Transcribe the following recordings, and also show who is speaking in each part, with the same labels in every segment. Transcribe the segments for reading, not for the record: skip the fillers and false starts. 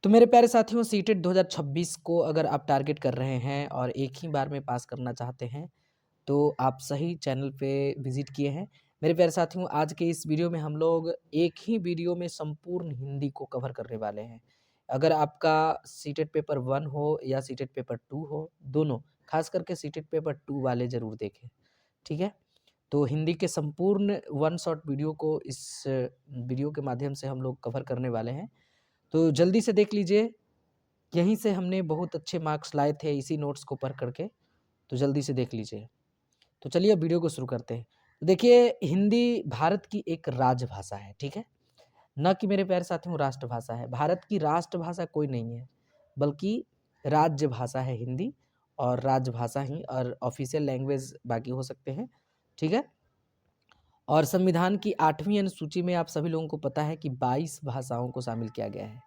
Speaker 1: तो मेरे प्यारे साथियों, सीटेट 2026 को अगर आप टारगेट कर रहे हैं और एक ही बार में पास करना चाहते हैं, तो आप सही चैनल पे विज़िट किए हैं। मेरे प्यारे साथियों, आज के इस वीडियो में हम लोग एक ही वीडियो में संपूर्ण हिंदी को कवर करने वाले हैं। अगर आपका सीटेट पेपर 1 हो या सीटेट पेपर 2 हो, दोनों, ख़ास करके सीटेट पेपर 2 वाले ज़रूर देखें, ठीक है? तो हिंदी के संपूर्ण वन शॉट वीडियो को इस वीडियो के माध्यम से हम लोग कवर करने वाले हैं। तो जल्दी से देख लीजिए, यहीं से हमने बहुत अच्छे मार्क्स लाए थे इसी नोट्स को पढ़ करके, तो जल्दी से देख लीजिए। तो चलिए अब वीडियो को शुरू करते हैं। तो देखिए, हिंदी भारत की एक राजभाषा है, ठीक है? ना कि मेरे प्यारे साथियों राष्ट्रभाषा है। भारत की राष्ट्रभाषा कोई नहीं है, बल्कि राज्य भाषा है हिंदी, और राजभाषा ही और ऑफ़िशियल लैंग्वेज बाकी हो सकते हैं, ठीक है? और संविधान की 8वीं अनुसूची में आप सभी लोगों को पता है कि 22 भाषाओं को शामिल किया गया है।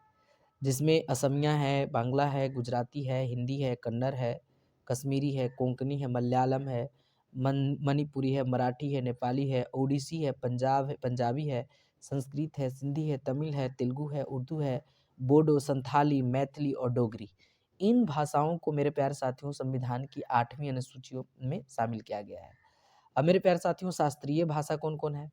Speaker 1: जिसमें असमिया है, बांग्ला है, गुजराती है, हिंदी है, कन्नड़ है, कश्मीरी है, कोंकणी है, मलयालम है, मणिपुरी है, मराठी है, नेपाली है, ओडिसी है, पंजाबी है, संस्कृत है, सिंधी है, तमिल है, तेलुगु है, उर्दू है, बोडो, संथाली, मैथिली और डोगरी। इन भाषाओं को मेरे प्यारे साथियों संविधान की 8वीं अनुसूचियों में शामिल किया गया है। अब मेरे प्यारे साथियों, शास्त्रीय भाषा कौन-कौन है?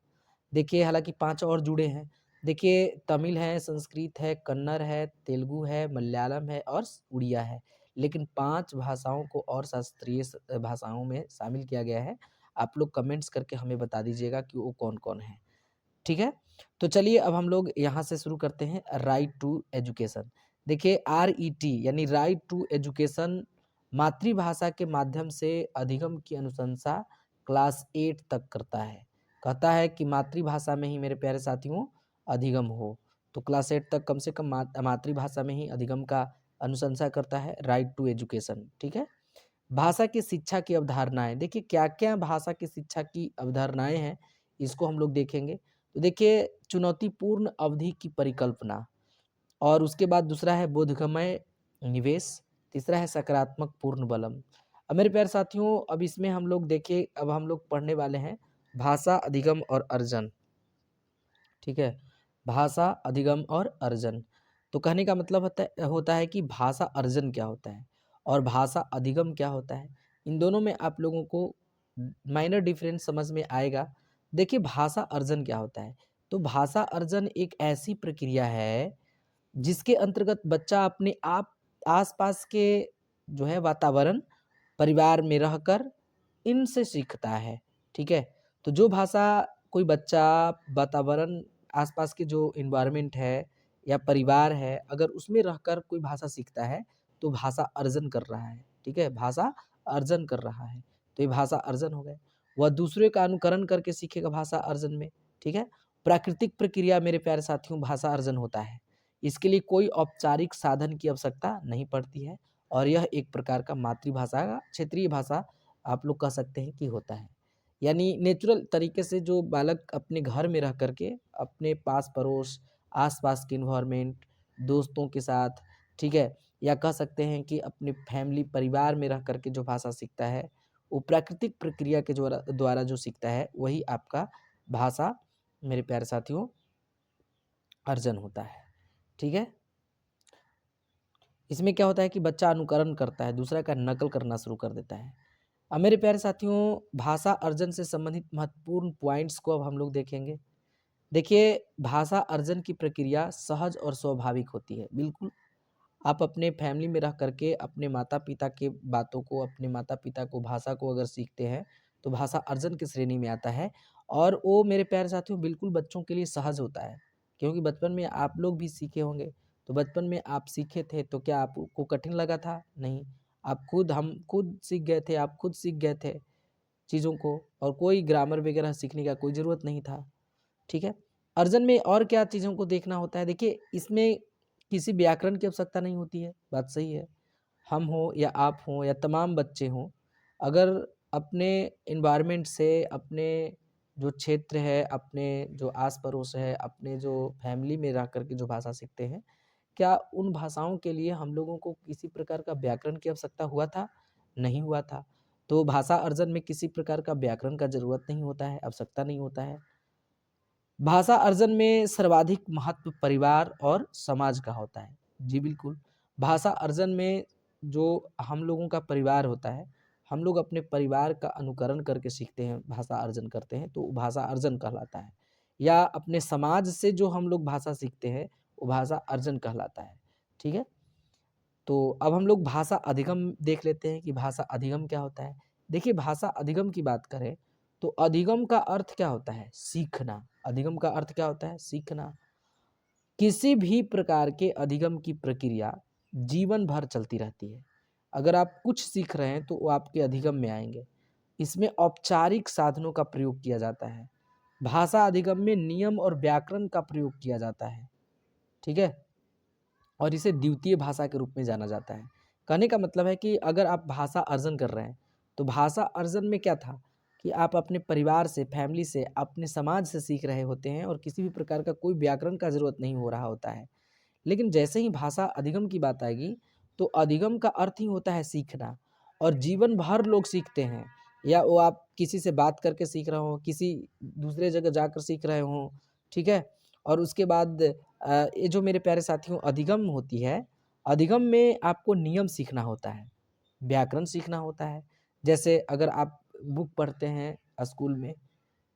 Speaker 1: देखिए, हालाँकि 5 और जुड़े हैं। देखिए, तमिल है, संस्कृत है, कन्नड़ है, तेलुगु है, मलयालम है और उड़िया है। लेकिन 5 भाषाओं को और शास्त्रीय भाषाओं में शामिल किया गया है। आप लोग कमेंट्स करके हमें बता दीजिएगा कि वो कौन-कौन है, ठीक है? तो चलिए अब हम लोग यहाँ से शुरू करते हैं, राइट टू एजुकेशन। देखिए, आरईटी यानी राइट टू एजुकेशन मातृभाषा के माध्यम से अधिगम की अनुशंसा क्लास 8 तक करता है। कहता है कि मातृभाषा में ही मेरे प्यारे साथियों अधिगम हो। तो क्लास 8 तक कम से कम मातृभाषा में ही अधिगम का अनुशंसा करता है, राइट टू एजुकेशन, ठीक है? भाषा की शिक्षा की अवधारणाएँ, देखिए क्या-क्या भाषा की शिक्षा की अवधारणाएँ हैं, इसको हम लोग देखेंगे। तो देखिए, चुनौतीपूर्ण अवधि की परिकल्पना, और उसके बाद दूसरा है बोधगम्य निवेश, तीसरा है सकारात्मक पूर्ण बलम। अब मेरे प्यारे साथियों, अब इसमें हम लोग देखिए, अब हम लोग पढ़ने वाले हैं भाषा अधिगम और अर्जन, ठीक है? भाषा अधिगम और अर्जन। तो कहने का मतलब होता है कि भाषा अर्जन क्या होता है और भाषा अधिगम क्या होता है। इन दोनों में आप लोगों को माइनर डिफरेंस समझ में आएगा। देखिए, भाषा अर्जन क्या होता है? तो भाषा अर्जन एक ऐसी प्रक्रिया है जिसके अंतर्गत बच्चा अपने आप आस-पास के जो है वातावरण, परिवार में रहकर इनसे सीखता है, ठीक है? तो जो भाषा कोई बच्चा वातावरण, आस-पास के जो एनवायरनमेंट है या परिवार है, अगर उसमें रहकर कोई भाषा सीखता है, तो भाषा अर्जन कर रहा है, ठीक है? भाषा अर्जन कर रहा है, तो ये भाषा अर्जन हो गए। वह दूसरे का अनुकरण करके सीखेगा भाषा अर्जन में, ठीक है? प्राकृतिक प्रक्रिया मेरे प्यारे साथियों भाषा अर्जन होता है। इसके लिए कोई औपचारिक साधन की आवश्यकता नहीं पड़ती है, और यह एक प्रकार का मातृभाषा का क्षेत्रीय भाषा आप लोग कह सकते हैं कि होता है। यानी नेचुरल तरीके से जो बालक अपने घर में रह कर के अपने पास-पड़ोस, आस-पास के एनवायरनमेंट, दोस्तों के साथ, ठीक है? या कह सकते हैं कि अपने फैमिली परिवार में रह कर के जो भाषा सीखता है, वो प्राकृतिक प्रक्रिया के द्वारा द्वारा जो सीखता है, वही आपका भाषा मेरे प्यारे साथियों अर्जन होता है, ठीक है? इसमें क्या होता है कि बच्चा अनुकरण करता है, दूसरा का नकल करना शुरू कर देता है। अब मेरे प्यारे साथियों, भाषा अर्जन से संबंधित महत्वपूर्ण पॉइंट्स को अब हम लोग देखेंगे। देखिए, भाषा अर्जन की प्रक्रिया सहज और स्वाभाविक होती है। बिल्कुल, आप अपने फैमिली में रह करके अपने माता-पिता के बातों को, अपने माता-पिता को भाषा को अगर सीखते हैं, तो भाषा अर्जन की श्रेणी में आता है, और वो मेरे प्यारे साथियों बिल्कुल बच्चों के लिए सहज होता है। क्योंकि बचपन में आप लोग भी सीखे होंगे, तो बचपन में आप सीखे थे तो क्या आपको कठिन लगा था? नहीं। हम खुद सीख गए थे, आप खुद सीख गए थे चीज़ों को, और कोई ग्रामर वगैरह सीखने का कोई ज़रूरत नहीं था, ठीक है? अर्जन में और क्या चीज़ों को देखना होता है? देखिए, इसमें किसी व्याकरण की आवश्यकता नहीं होती है, बात सही है। हम हों या आप हों या तमाम बच्चे हों, अगर अपने एनवायरनमेंट से, अपने जो क्षेत्र है, अपने जो आस-पड़ोस है, अपने जो फैमिली में रह कर के जो भाषा सीखते हैं, क्या उन भाषाओं के लिए हम लोगों को किसी प्रकार का व्याकरण की आवश्यकता हुआ था? नहीं हुआ था। तो भाषा अर्जन में किसी प्रकार का व्याकरण का ज़रूरत नहीं होता है, आवश्यकता नहीं होता है। भाषा अर्जन में सर्वाधिक महत्व परिवार और समाज का होता है। जी बिल्कुल। भाषा अर्जन में जो हम लोगों का परिवार होता है, हम लोग अपने परिवार का अनुकरण करके सीखते हैं, भाषा अर्जन करते हैं, तो वो भाषा अर्जन कहलाता है। या अपने समाज से जो हम लोग भाषा सीखते हैं, वो भाषा अर्जन कहलाता है। ठीक है? तो अब हम लोग भाषा अधिगम देख लेते हैं कि भाषा अधिगम क्या होता है। देखिए, भाषा अधिगम की बात करें, तो अधिगम का अर्थ क्या होता है? सीखना। अधिगम का अर्थ क्या होता है? सीखना। किसी भी प्रकार के अधिगम की प्रक्रिया जीवन भर चलती रहती है। अगर आप कुछ सीख रहे हैं तो वो आपके अधिगम में आएँगे। इसमें औपचारिक साधनों का प्रयोग किया जाता है। भाषा अधिगम में नियम और व्याकरण का प्रयोग किया जाता है। ठीक है? और इसे द्वितीय भाषा के रूप में जाना जाता है। कहने का मतलब है कि अगर आप भाषा अर्जन कर रहे हैं, तो भाषा अर्जन में क्या था कि आप अपने परिवार से, फैमिली से, अपने समाज से सीख रहे होते हैं और किसी भी प्रकार का कोई व्याकरण का ज़रूरत नहीं हो रहा होता है। लेकिन जैसे ही भाषा अधिगम की बात आएगी, तो अधिगम का अर्थ ही होता है सीखना और जीवन भर लोग सीखते हैं। या वो आप किसी से बात करके सीख रहे हो, किसी दूसरे जगह जाकर सीख रहे हो, ठीक है? और उसके बाद ये जो मेरे प्यारे साथियों अधिगम होती है, अधिगम में आपको नियम सीखना होता है, व्याकरण सीखना होता है। जैसे अगर आप बुक पढ़ते हैं स्कूल में,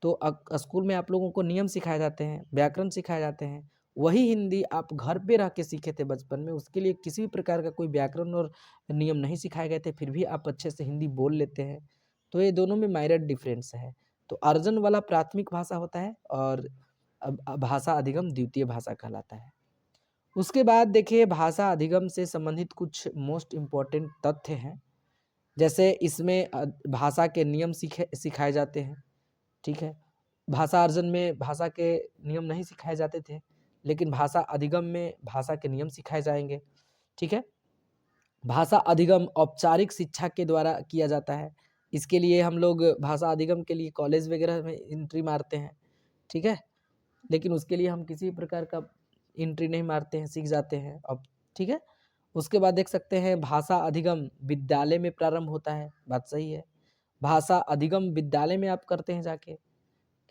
Speaker 1: तो स्कूल में आप लोगों को नियम सिखाए जाते हैं, व्याकरण सिखाए जाते हैं। वही हिंदी आप घर पे रह के सीखे थे बचपन में, उसके लिए किसी भी प्रकार का कोई व्याकरण और नियम नहीं सिखाए गए थे, फिर भी आप अच्छे से हिंदी बोल लेते हैं। तो ये दोनों में माइनर डिफरेंस है। तो अर्जन वाला प्राथमिक भाषा होता है और भाषा अधिगम द्वितीय भाषा कहलाता है। उसके बाद देखिए, भाषा अधिगम से संबंधित कुछ मोस्ट इम्पोर्टेंट तथ्य हैं। जैसे इसमें भाषा के नियम सिखाए जाते हैं। ठीक है? भाषा अर्जन में भाषा के नियम नहीं सिखाए जाते थे, लेकिन भाषा अधिगम में भाषा के नियम सिखाए जाएँगे। ठीक है? भाषा अधिगम औपचारिक शिक्षा के द्वारा किया जाता है। इसके लिए हम लोग भाषा अधिगम के लिए कॉलेज वगैरह में एंट्री मारते हैं। ठीक है? लेकिन उसके लिए हम किसी प्रकार का एंट्री नहीं मारते हैं, सीख जाते हैं अब। ठीक है? उसके बाद देख सकते हैं भाषा अधिगम विद्यालय में प्रारंभ होता है, बात सही है। भाषा अधिगम विद्यालय में आप करते हैं जाके।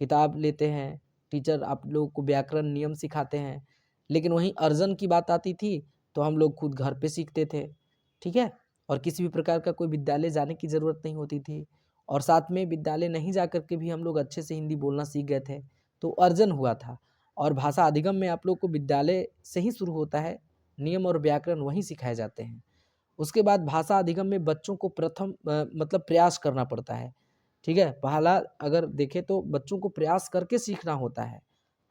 Speaker 1: किताब लेते हैं, टीचर आप लोगों को व्याकरण नियम सिखाते हैं। लेकिन वहीं अर्जन की बात आती थी, तो हम लोग खुद घर पे सीखते थे, ठीक है? और किसी भी प्रकार का कोई विद्यालय जाने की ज़रूरत नहीं होती थी और साथ में विद्यालय नहीं जा कर के भी हम लोग अच्छे से हिंदी बोलना सीख गए थे, तो अर्जन हुआ था। और भाषा अधिगम में आप लोग को विद्यालय से ही शुरू होता है, नियम और व्याकरण वहीं सिखाए जाते हैं। उसके बाद भाषा अधिगम में बच्चों को प्रथम मतलब प्रयास करना पड़ता है। ठीक है? पहला अगर देखें तो बच्चों को प्रयास करके सीखना होता है।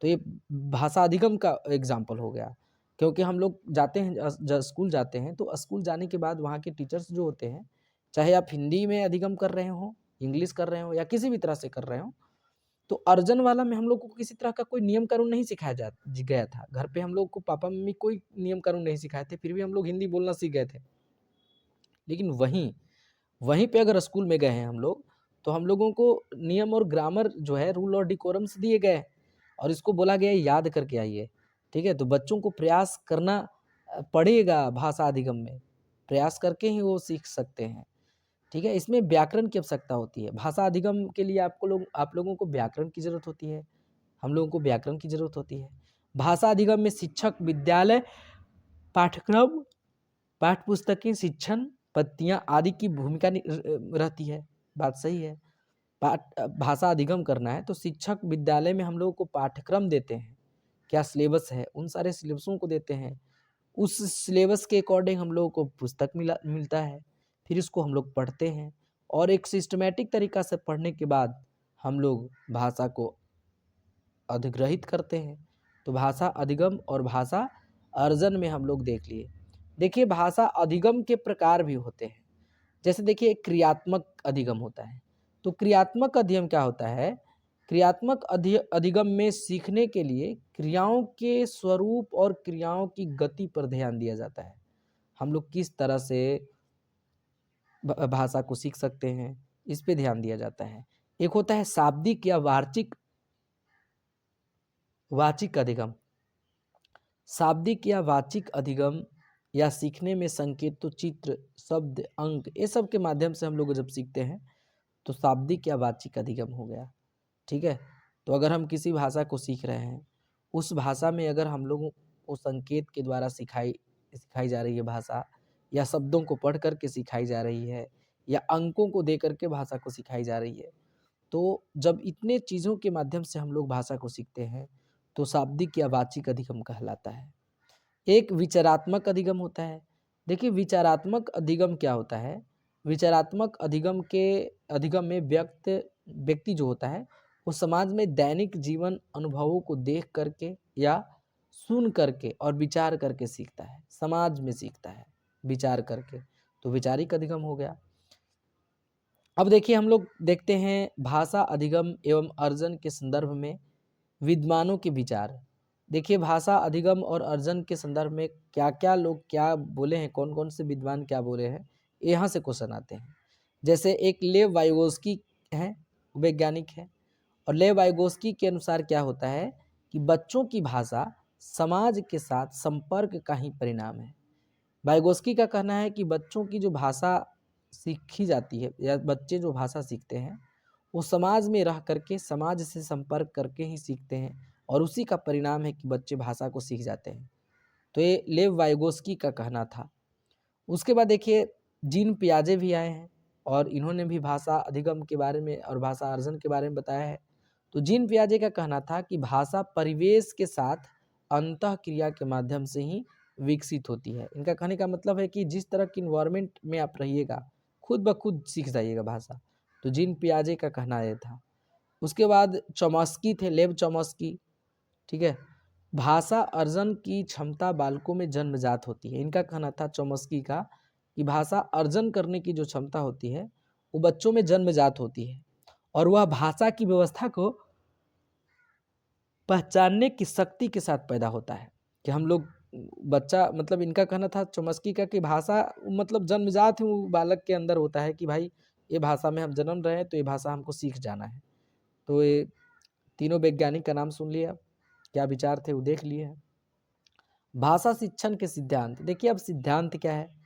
Speaker 1: तो ये भाषा अधिगम का एग्ज़ाम्पल हो गया। क्योंकि हम लोग जाते हैं स्कूल जाते हैं, तो स्कूल जाने के बाद वहाँ के टीचर्स जो होते हैं, चाहे आप हिंदी में अधिगम कर रहे हों, इंग्लिश कर रहे हों या किसी भी तरह से कर रहे हों, तो अर्जन वाला में हम लोग को किसी तरह का कोई नियम कानून नहीं सिखाया गया था। घर पे हम लोग को पापा-मम्मी कोई नियम कानून नहीं सिखाए थे, फिर भी हम लोग हिंदी बोलना सीख गए थे। लेकिन वहीं वहीं पे अगर स्कूल में गए हैं हम लोग, तो हम लोगों को नियम और ग्रामर जो है रूल और डिकोरम्स दिए गए और इसको बोला गया है याद करके आइए, ठीक है? तो बच्चों को प्रयास करना पड़ेगा भाषा अधिगम में, प्रयास करके ही वो सीख सकते हैं, ठीक है? इसमें व्याकरण की आवश्यकता होती है, भाषा अधिगम के लिए आप लोगों को व्याकरण की ज़रूरत होती है, हम लोगों को व्याकरण की ज़रूरत होती है। भाषा अधिगम में शिक्षक, विद्यालय, पाठ्यक्रम, पाठ्य पुस्तकें, शिक्षण पत्तियाँ आदि की भूमिका रहती है, बात सही है। भाषा अधिगम करना है तो शिक्षक विद्यालय में हम लोगों को पाठ्यक्रम देते हैं, क्या सिलेबस है, उन सारे सिलेबसों को देते हैं। उस सिलेबस के अकॉर्डिंग हम लोगों को पुस्तक मिलता है, फिर इसको हम लोग पढ़ते हैं और एक सिस्टमैटिक तरीका से पढ़ने के बाद हम लोग भाषा को अधिग्रहित करते हैं। तो भाषा अधिगम और भाषा अर्जन में हम लोग देख लिए। देखिए, भाषा अधिगम के प्रकार भी होते हैं। जैसे देखिए, एक क्रियात्मक अधिगम होता है। तो क्रियात्मक अधिगम क्या होता है? क्रियात्मक अधिगम में सीखने के लिए क्रियाओं के स्वरूप और क्रियाओं की गति पर ध्यान दिया जाता है। हम लोग किस तरह से भाषा को सीख सकते हैं, इस पे ध्यान दिया जाता है। एक होता है शाब्दिक या वाचिक अधिगम। शाब्दिक या वाचिक अधिगम या सीखने में संकेतों, चित्र, शब्द, अंक ये सब के माध्यम से हम लोग जब सीखते हैं तो शाब्दिक या वाचिक अधिगम हो गया। ठीक है? तो अगर हम किसी भाषा को सीख रहे हैं, उस भाषा में अगर हम लोगों को संकेत के द्वारा के सिखाई जा रही है भाषा, या शब्दों को पढ़ कर के सिखाई जा रही है, या अंकों को दे करके भाषा को सिखाई जा रही है। तो जब इतने चीज़ों के माध्यम से हम लोग भाषा को सीखते हैं, तो शाब्दिक या वाचिक अधिगम कहलाता है। एक विचारात्मक अधिगम होता है। देखिए, विचारात्मक अधिगम क्या होता है? विचारात्मक अधिगम में व्यक्ति जो होता है, वो समाज में दैनिक जीवन अनुभवों को देख करके या सुन करके और विचार करके सीखता है, समाज में सीखता है विचार करके, तो वैचारिक अधिगम हो गया। अब देखिए, हम लोग देखते हैं भाषा अधिगम एवं अर्जन के संदर्भ में विद्वानों के विचार। देखिए, भाषा अधिगम और अर्जन के संदर्भ में क्या-क्या लोग क्या बोले हैं, कौन-कौन से विद्वान क्या बोले हैं, यहाँ से क्वेश्चन आते हैं। जैसे एक लेव वाइगोस्की हैं, वैज्ञानिक हैं, और लेव वाइगोस्की के अनुसार क्या होता है कि बच्चों की भाषा समाज के साथ संपर्क का ही परिणाम है। वाइगोस्की का कहना है कि बच्चों की जो भाषा सीखी जाती है या बच्चे जो भाषा सीखते हैं, वो समाज में रह करके, समाज से संपर्क करके ही सीखते हैं, और उसी का परिणाम है कि बच्चे भाषा को सीख जाते हैं। तो ये लेव वाइगोस्की का कहना था। उसके बाद देखिए, जीन पियाजे भी आए हैं और इन्होंने भी भाषा अधिगम के बारे में और भाषा अर्जन के बारे में बताया है। तो जीन पियाजे का कहना था कि भाषा परिवेश के साथ अंतःक्रिया के माध्यम से ही विकसित होती है। इनका कहने का मतलब है कि जिस तरह की इन्वायरमेंट में आप रहिएगा, खुद ब खुद सीख जाइएगा भाषा। तो जीन पियाजे का कहना यह था। उसके बाद चॉम्स्की थे, लेव चॉम्स्की, ठीक है। भाषा अर्जन की क्षमता बालकों में जन्मजात होती है। इनका कहना था चॉम्स्की का कि भाषा अर्जन करने की जो क्षमता होती है, वो बच्चों में जन्मजात होती है, और वह भाषा की व्यवस्था को पहचानने की शक्ति के साथ पैदा होता है। कि हम लोग बच्चा, मतलब इनका कहना था चॉम्स्की का कि भाषा मतलब जन्मजात ही वो बालक के अंदर होता है कि भाई ये भाषा में हम जन्म रहे हैं, तो ये भाषा हमको सीख जाना है। तो ये तीनों वैज्ञानिक का नाम सुन लिया, क्या विचार थे वो देख लिए हैं। भाषा शिक्षण के सिद्धांत। देखिए, अब सिद्धांत क्या है?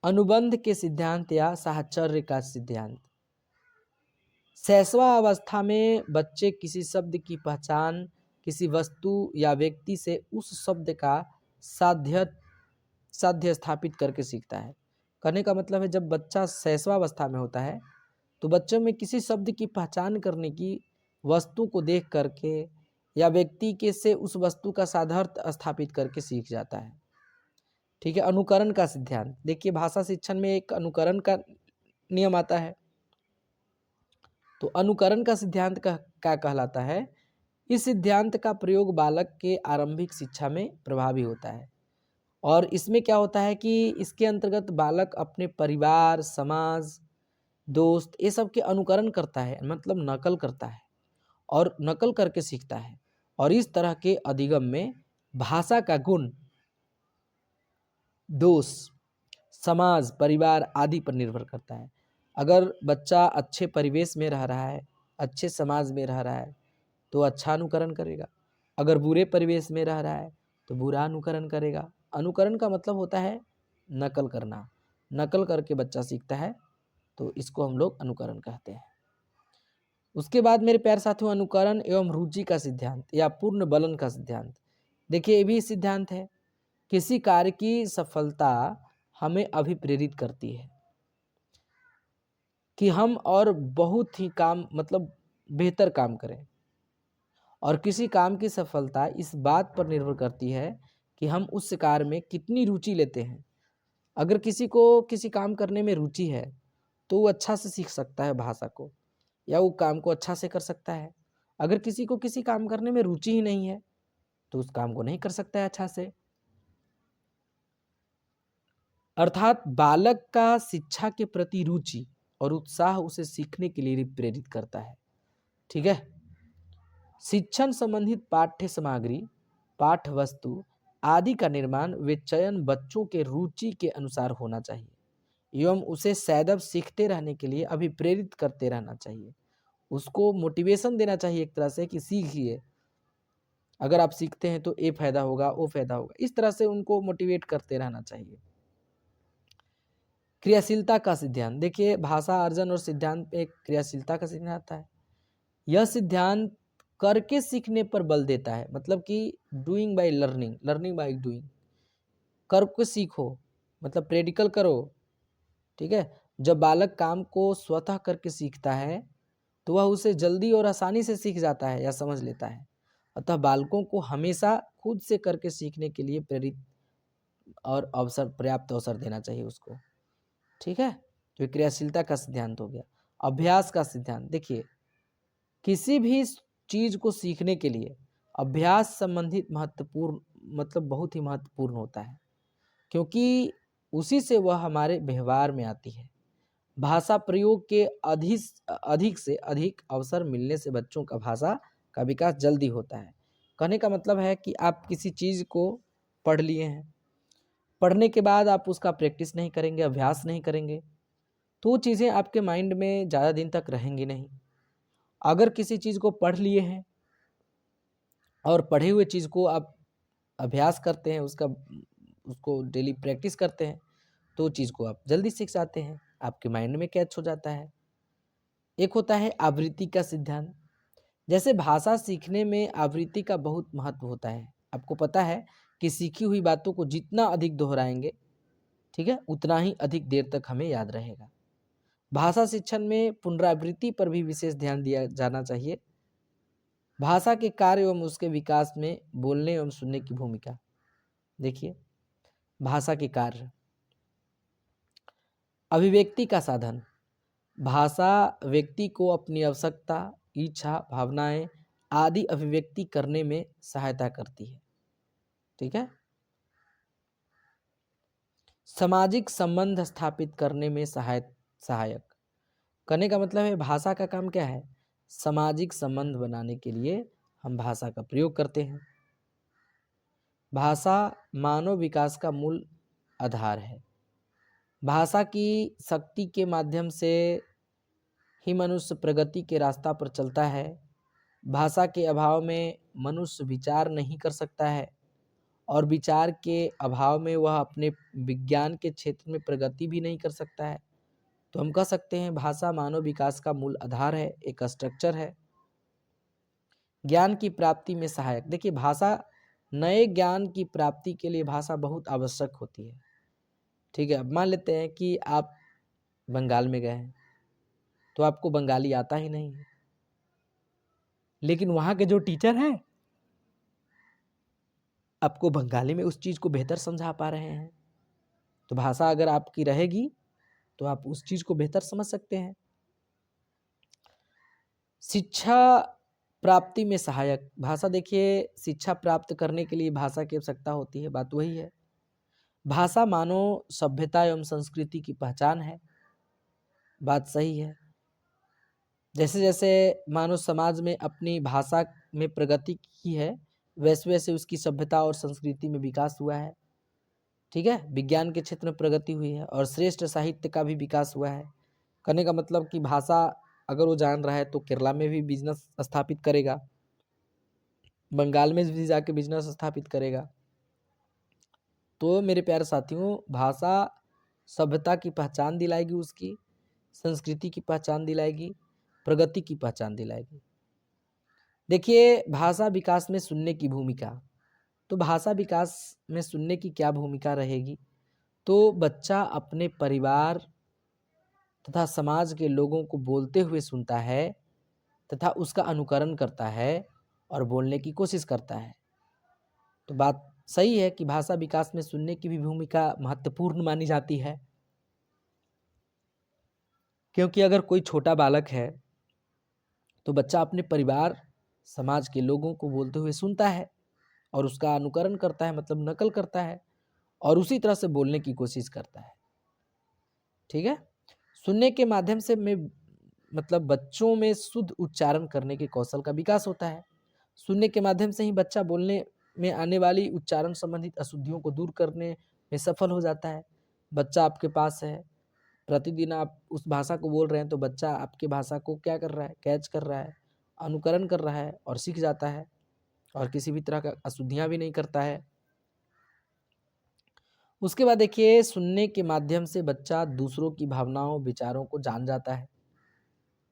Speaker 1: अनुबंध के सिद्धांत या साहचर्य का सिद्धांत। शैशवा अवस्था में बच्चे किसी शब्द की पहचान किसी वस्तु या व्यक्ति से उस शब्द का साध्य स्थापित करके सीखता है। कहने का मतलब है, जब बच्चा शैशवावस्था में होता है, तो बच्चों में किसी शब्द की पहचान करने की, वस्तु को देख करके या व्यक्ति के से उस वस्तु का साधर्थ स्थापित करके सीख जाता है। ठीक है। अनुकरण का सिद्धांत। देखिए, भाषा शिक्षण में एक अनुकरण का नियम आता है। तो अनुकरण का सिद्धांत क्या कहलाता है? इस सिद्धांत का प्रयोग बालक के आरंभिक शिक्षा में प्रभावी होता है, और इसमें क्या होता है कि इसके अंतर्गत बालक अपने परिवार, समाज, दोस्त, ये सब के अनुकरण करता है, मतलब नकल करता है, और नकल करके सीखता है। और इस तरह के अधिगम में भाषा का गुण दोस्त, समाज, परिवार आदि पर निर्भर करता है। अगर बच्चा अच्छे परिवेश में रह रहा है, अच्छे समाज में रह रहा है, तो अच्छा अनुकरण करेगा। अगर बुरे परिवेश में रह रहा है, तो बुरा अनुकरण करेगा। अनुकरण का मतलब होता है नकल करना। नकल करके बच्चा सीखता है, तो इसको हम लोग अनुकरण कहते हैं। उसके बाद मेरे प्यारे साथियों, अनुकरण एवं रुचि का सिद्धांत या पूर्ण बलन का सिद्धांत। देखिए, ये भी सिद्धांत है। किसी कार्य की सफलता हमें अभिप्रेरित करती है कि हम और बहुत ही काम, मतलब बेहतर काम करें, और किसी काम की सफलता इस बात पर निर्भर करती है कि हम उस कार्य में कितनी रुचि लेते हैं। अगर किसी को किसी काम करने में रुचि है, तो वो अच्छा से सीख सकता है भाषा को, या वो काम को अच्छा से कर सकता है। अगर किसी को किसी काम करने में रुचि ही नहीं है, तो उस काम को नहीं कर सकता है अच्छा से। अर्थात बालक का शिक्षा के प्रति रुचि और उत्साह उसे सीखने के लिए प्रेरित करता है। ठीक है। शिक्षण संबंधित पाठ्य सामग्री, पाठ्य वस्तु आदि का निर्माण व चयन बच्चों के रुचि के अनुसार होना चाहिए एवं उसे सदैव सीखते रहने के लिए अभिप्रेरित करते रहना चाहिए। उसको मोटिवेशन देना चाहिए एक तरह से कि सीखिए, अगर आप सीखते हैं तो ये फायदा होगा, वो फायदा होगा, इस तरह से उनको मोटिवेट करते रहना चाहिए। क्रियाशीलता का सिद्धांत। देखिए, भाषा अर्जन और सिद्धांत में एक क्रियाशीलता का सिद्धांत आता है। यह सिद्धांत करके सीखने पर बल देता है, मतलब कि doing by learning, learning by doing. करके सीखो, मतलब प्रैक्टिकल करो। ठीक है, जब बालक काम को स्वतः करके सीखता है तो वह उसे जल्दी और आसानी से सीख जाता है या समझ लेता है। अतः बालकों को हमेशा खुद से करके सीखने के लिए प्रेरित और पर्याप्त अवसर देना चाहिए उसको। ठीक है, तो क्रियाशीलता का सिद्धांत हो गया। अभ्यास का सिद्धांत देखिए, किसी भी चीज को सीखने के लिए अभ्यास संबंधित महत्वपूर्ण मतलब बहुत ही महत्वपूर्ण होता है, क्योंकि उसी से वह हमारे व्यवहार में आती है। भाषा प्रयोग के अधिक से अधिक अवसर मिलने से बच्चों का भाषा का विकास जल्दी होता है। कहने का मतलब है कि आप किसी चीज़ को पढ़ लिए हैं, पढ़ने के बाद आप उसका प्रैक्टिस नहीं करेंगे, अभ्यास नहीं करेंगे, तो वो चीज़ें आपके माइंड में ज़्यादा दिन तक रहेंगी नहीं। अगर किसी चीज़ को पढ़ लिए हैं और पढ़े हुए चीज़ को आप अभ्यास करते हैं, उसको डेली प्रैक्टिस करते हैं, तो चीज़ को आप जल्दी सीख जाते हैं, आपके माइंड में कैच हो जाता है। एक होता है आवृत्ति का सिद्धांत। जैसे भाषा सीखने में आवृत्ति का बहुत महत्व होता है। आपको पता है कि सीखी हुई बातों को जितना अधिक दोहराएंगे, ठीक है, उतना ही अधिक देर तक हमें याद रहेगा। भाषा शिक्षण में पुनरावृत्ति पर भी विशेष ध्यान दिया जाना चाहिए। भाषा के कार्य एवं उसके विकास में बोलने एवं सुनने की भूमिका। देखिए, भाषा के कार्य, अभिव्यक्ति का साधन। भाषा व्यक्ति को अपनी आवश्यकता, इच्छा, भावनाएं आदि अभिव्यक्ति करने में सहायता करती है। ठीक है, सामाजिक संबंध स्थापित करने में सहायक। करने का मतलब है भाषा का काम क्या है? सामाजिक संबंध बनाने के लिए हम भाषा का प्रयोग करते हैं। भाषा मानव विकास का मूल आधार है। भाषा की शक्ति के माध्यम से ही मनुष्य प्रगति के रास्ता पर चलता है। भाषा के अभाव में मनुष्य विचार नहीं कर सकता है और विचार के अभाव में वह अपने विज्ञान के क्षेत्र में प्रगति भी नहीं कर सकता है। तो हम कह सकते हैं भाषा मानव विकास का मूल आधार है, एक स्ट्रक्चर है। ज्ञान की प्राप्ति में सहायक। देखिए, भाषा नए ज्ञान की प्राप्ति के लिए भाषा बहुत आवश्यक होती है। ठीक है, अब मान लेते हैं कि आप बंगाल में गए हैं, तो आपको बंगाली आता ही नहीं है, लेकिन वहाँ के जो टीचर हैं आपको बंगाली में उस चीज़ को बेहतर समझा पा रहे हैं। तो भाषा अगर आपकी रहेगी तो आप उस चीज़ को बेहतर समझ सकते हैं। शिक्षा प्राप्ति में सहायक। भाषा, देखिए, शिक्षा प्राप्त करने के लिए भाषा की आवश्यकता होती है, बात वही है। भाषा मानव सभ्यता एवं संस्कृति की पहचान है, बात सही है। जैसे जैसे मानव समाज में अपनी भाषा में प्रगति की है, वैसे वैसे उसकी सभ्यता और संस्कृति में विकास हुआ है। ठीक है, विज्ञान के क्षेत्र में प्रगति हुई है और श्रेष्ठ साहित्य का भी विकास हुआ है। कहने का मतलब कि भाषा अगर वो जान रहा है तो केरला में भी बिजनेस स्थापित करेगा, बंगाल में भी जाके बिजनेस स्थापित करेगा। तो मेरे प्यारे साथियों, भाषा सभ्यता की पहचान दिलाएगी, उसकी संस्कृति की पहचान दिलाएगी, प्रगति की पहचान दिलाएगी। देखिए, भाषा विकास में सुनने की भूमिका। तो भाषा विकास में सुनने की क्या भूमिका रहेगी? तो बच्चा अपने परिवार तथा समाज के लोगों को बोलते हुए सुनता है तथा उसका अनुकरण करता है और बोलने की कोशिश करता है। तो बात सही है कि भाषा विकास में सुनने की भी भूमिका महत्वपूर्ण मानी जाती है, क्योंकि अगर कोई छोटा बालक है तो बच्चा अपने परिवार, समाज के लोगों को बोलते हुए सुनता है और उसका अनुकरण करता है, मतलब नकल करता है और उसी तरह से बोलने की कोशिश करता है। ठीक है, सुनने के माध्यम से मतलब बच्चों में शुद्ध उच्चारण करने के कौशल का विकास होता है। सुनने के माध्यम से ही बच्चा बोलने में आने वाली उच्चारण संबंधित अशुद्धियों को दूर करने में सफल हो जाता है। बच्चा आपके पास है, प्रतिदिन आप उस भाषा को बोल रहे हैं, तो बच्चा आपकी भाषा को क्या कर रहा है? कैच कर रहा है, अनुकरण कर रहा है और सीख जाता है और किसी भी तरह का अशुद्धियाँ भी नहीं करता है। उसके बाद देखिए, सुनने के माध्यम से बच्चा दूसरों की भावनाओं, विचारों को जान जाता है।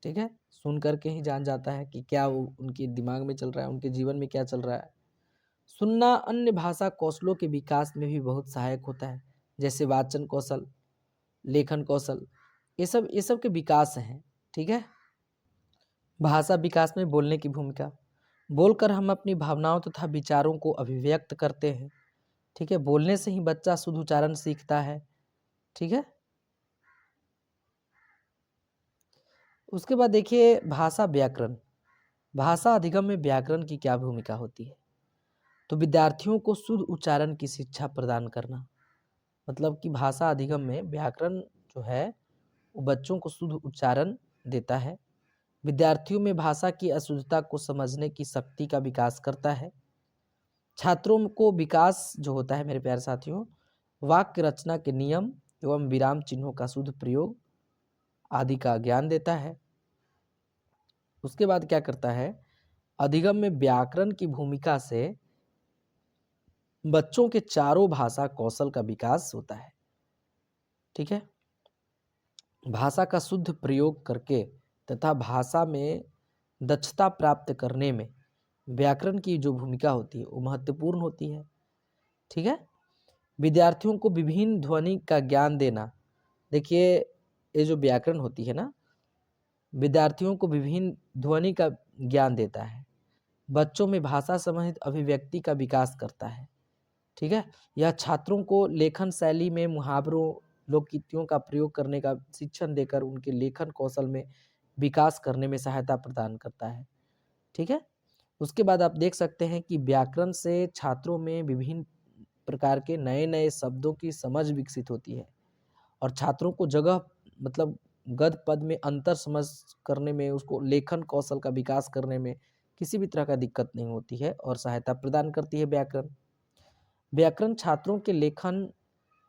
Speaker 1: ठीक है, सुन करके ही जान जाता है कि क्या वो उनके दिमाग में चल रहा है, उनके जीवन में क्या चल रहा है। सुनना अन्य भाषा कौशलों के विकास में भी बहुत सहायक होता है, जैसे वाचन कौशल, लेखन कौशल, ये सब के विकास हैं। ठीक है। भाषा विकास में बोलने की भूमिका। बोलकर हम अपनी भावनाओं तथा विचारों को अभिव्यक्त करते हैं। ठीक है। बोलने से ही बच्चा शुद्ध उच्चारण सीखता है। ठीक है। उसके बाद देखिए भाषा व्याकरण। भाषा अधिगम में व्याकरण की क्या भूमिका होती है? तो विद्यार्थियों को शुद्ध उच्चारण की शिक्षा प्रदान करना। मतलब कि भाषा अधिगम में व्याकरण जो है वो बच्चों को शुद्ध उच्चारण देता है। विद्यार्थियों में भाषा की अशुद्धता को समझने की शक्ति का विकास करता है। छात्रों को विकास जो होता है मेरे प्यारे साथियों, वाक्य रचना के नियम एवं विराम चिन्हों का शुद्ध प्रयोग आदि का ज्ञान देता है। उसके बाद क्या करता है, अधिगम में व्याकरण की भूमिका से बच्चों के चारों भाषा कौशल का विकास होता है। ठीक है। भाषा का शुद्ध प्रयोग करके तथा भाषा में दक्षता प्राप्त करने में व्याकरण की जो भूमिका होती है वो महत्वपूर्ण होती है। ठीक है। विद्यार्थियों को विभिन्न ध्वनि का ज्ञान देना। देखिए ये जो व्याकरण होती है ना, विद्यार्थियों को विभिन्न ध्वनि का ज्ञान देता है। बच्चों में भाषा संबंधित अभिव्यक्ति का विकास करता है। ठीक है। यह छात्रों को लेखन शैली में मुहावरों, लोकोक्तियों का प्रयोग करने का शिक्षण देकर उनके लेखन कौशल में विकास करने में सहायता प्रदान करता है। ठीक है। उसके बाद आप देख सकते हैं कि व्याकरण से छात्रों में विभिन्न प्रकार के नए नए शब्दों की समझ विकसित होती है और छात्रों को जगह मतलब गद पद में अंतर समझ करने में, उसको लेखन कौशल का विकास करने में किसी भी तरह का दिक्कत नहीं होती है और सहायता प्रदान करती है व्याकरण। व्याकरण छात्रों के लेखन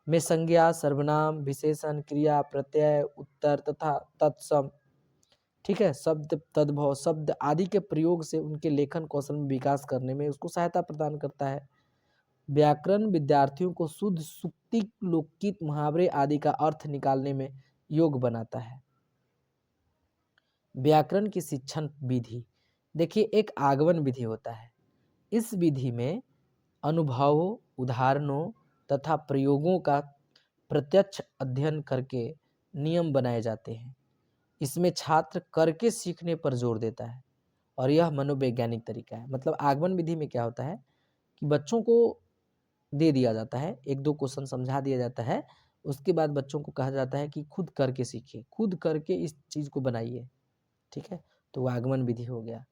Speaker 1: में संज्ञा, सर्वनाम, विशेषण, क्रिया, प्रत्यय, उत्तर तथा तत्सम, ठीक है, शब्द, तद्भव, शब्द आदि के प्रयोग से उनके लेखन कौशल में विकास करने में उसको सहायता प्रदान करता है। व्याकरण विद्यार्थियों को शुद्ध सुक्ति, लोकित, मुहावरे आदि का अर्थ निकालने में योग्य बनाता है। व्याकरण की शिक्षण विधि। देखिए एक आगमन विधि होता है। इस विधि में अनुभवों, उदाहरणों तथा प्रयोगों का प्रत्यक्ष अध्ययन करके नियम बनाए जाते हैं। इसमें छात्र करके सीखने पर जोर देता है और यह मनोवैज्ञानिक तरीका है। मतलब आगमन विधि में क्या होता है कि बच्चों को दे दिया जाता है, एक दो क्वेश्चन समझा दिया जाता है, उसके बाद बच्चों को कहा जाता है कि खुद करके सीखिए, खुद करके इस चीज़ को बनाइए। ठीक है। तो वो आगमन विधि हो गया।